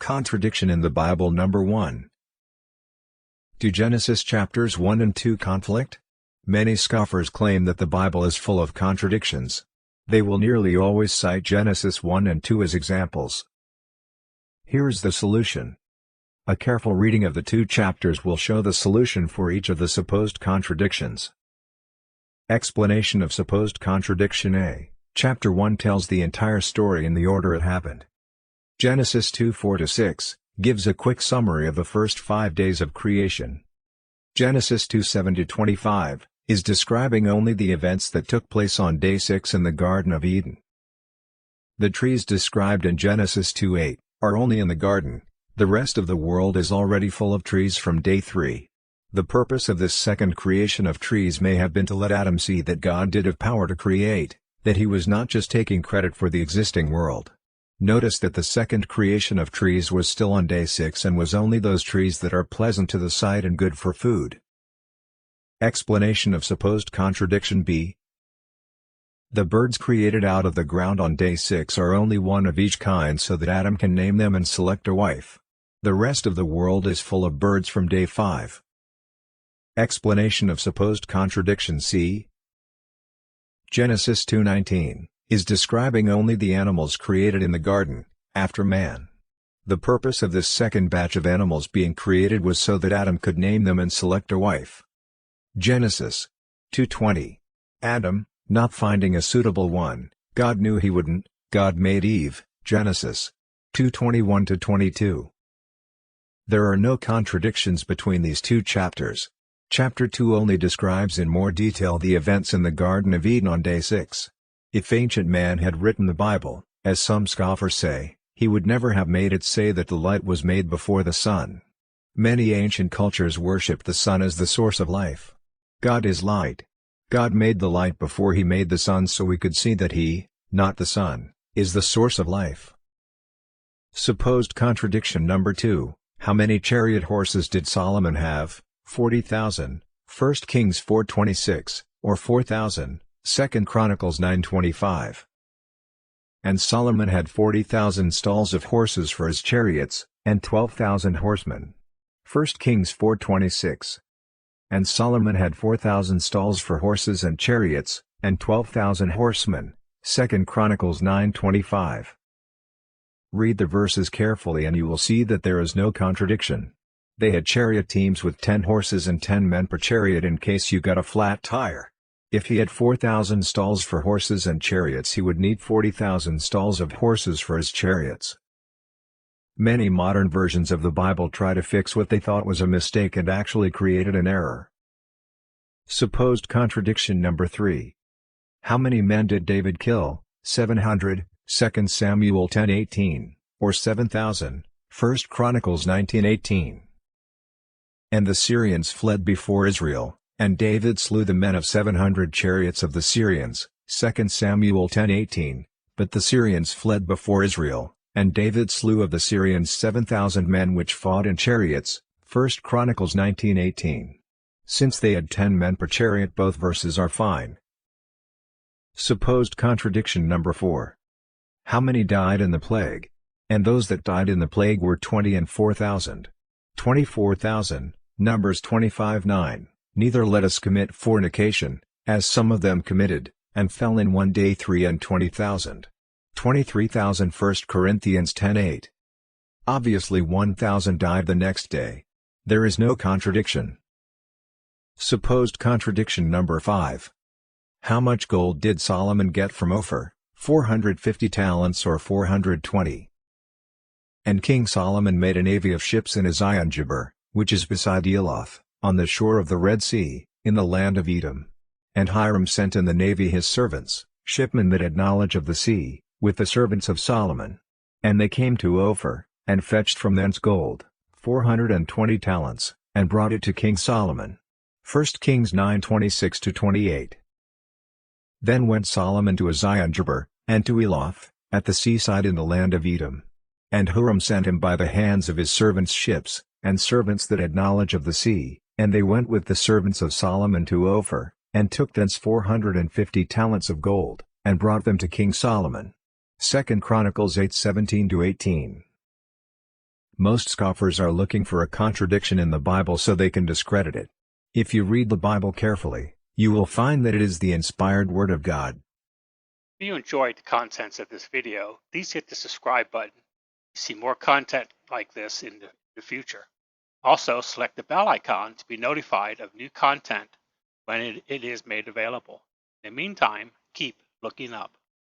Contradiction in the Bible. Number 1. Do Genesis chapters 1 and 2 conflict? Many scoffers claim that the Bible is full of contradictions. They will nearly always cite Genesis 1 and 2 as examples. Here's the solution. A careful reading of the two chapters will show the solution for each of the supposed contradictions. Explanation of supposed contradiction. A. Chapter 1 tells the entire story in the order it happened. Genesis 2:4-6 gives a quick summary of the first 5 days of creation. Genesis 2:7-25 is describing only the events that took place on day 6 in the Garden of Eden. The trees described in Genesis 2:8 are only in the garden. The rest of the world is already full of trees from day 3. The purpose of this second creation of trees may have been to let Adam see that God did have power to create, that he was not just taking credit for the existing world. Notice that the second creation of trees was still on day 6 and was only those trees that are pleasant to the sight and good for food. Explanation of supposed contradiction. B. The birds created out of the ground on day 6 are only one of each kind so that Adam can name them and select a wife. The rest of the world is full of birds from day 5. Explanation of supposed contradiction. C. Genesis 2:19 is describing only the animals created in the garden, after man. The purpose of this second batch of animals being created was so that Adam could name them and select a wife. Genesis 2:20. Adam, not finding a suitable one, God knew he wouldn't, God made Eve. Genesis 2:21-22. There are no contradictions between these two chapters. Chapter 2 only describes in more detail the events in the Garden of Eden on day 6. If ancient man had written the Bible, as some scoffers say, he would never have made it say that the light was made before the sun. Many ancient cultures worshipped the sun as the source of life. God is light. God made the light before he made the sun so we could see that he, not the sun, is the source of life. Supposed contradiction. Number 2. How many chariot horses did Solomon have? 40,000, 1 Kings 4:26, or 4,000, 2 Chronicles 9:25. And Solomon had 40,000 stalls of horses for his chariots, and 12,000 horsemen. 1 Kings 4:26. And Solomon had 4,000 stalls for horses and chariots, and 12,000 horsemen. 2 Chronicles 9:25. Read the verses carefully and you will see that there is no contradiction. They had chariot teams with 10 horses and 10 men per chariot in case you got a flat tire. If he had 4,000 stalls for horses and chariots, he would need 40,000 stalls of horses for his chariots. Many modern versions of the Bible try to fix what they thought was a mistake and actually created an error. Supposed contradiction. Number 3. How many men did David kill? 700, 2 Samuel 10:18, or 7,000, 1 Chronicles 19:18. And the Syrians fled before Israel, and David slew the men of 700 chariots of the Syrians, 2 Samuel 10:18, but the Syrians fled before Israel, and David slew of the Syrians 7,000 men which fought in chariots, 1 Chronicles 19:18. Since they had 10 men per chariot, both verses are fine. Supposed contradiction. Number 4. How many died in the plague? And those that died in the plague were 20 and 4,000. 24,000, Numbers 25:9. Neither let us commit fornication, as some of them committed, and fell in one day 3 and 20,000. 23,000 1 Corinthians 10:8. Obviously 1,000 died the next day. There is no contradiction. Supposed contradiction. Number 5. How much gold did Solomon get from Ophir? 450 talents or 420. And King Solomon made a navy of ships in Ezion-Geber, which is beside Eloth, on the shore of the Red Sea, in the land of Edom. And Hiram sent in the navy his servants, shipmen that had knowledge of the sea, with the servants of Solomon. And they came to Ophir, and fetched from thence gold, 420 talents, and brought it to King Solomon. 1 Kings 9:26-28. Then went Solomon to Ezion-Geber, and to Eloth, at the seaside in the land of Edom. And Hiram sent him by the hands of his servants ships, and servants that had knowledge of the sea, and they went with the servants of Solomon to Ophir, and took thence 450 talents of gold, and brought them to King Solomon. 2 Chronicles 8:17-18. Most scoffers are looking for a contradiction in the Bible so they can discredit it. If you read the Bible carefully, you will find that it is the inspired Word of God. If you enjoyed the contents of this video, please hit the subscribe button to see more content like this in the future. Also, select the bell icon to be notified of new content when it is made available. In the meantime, keep looking up.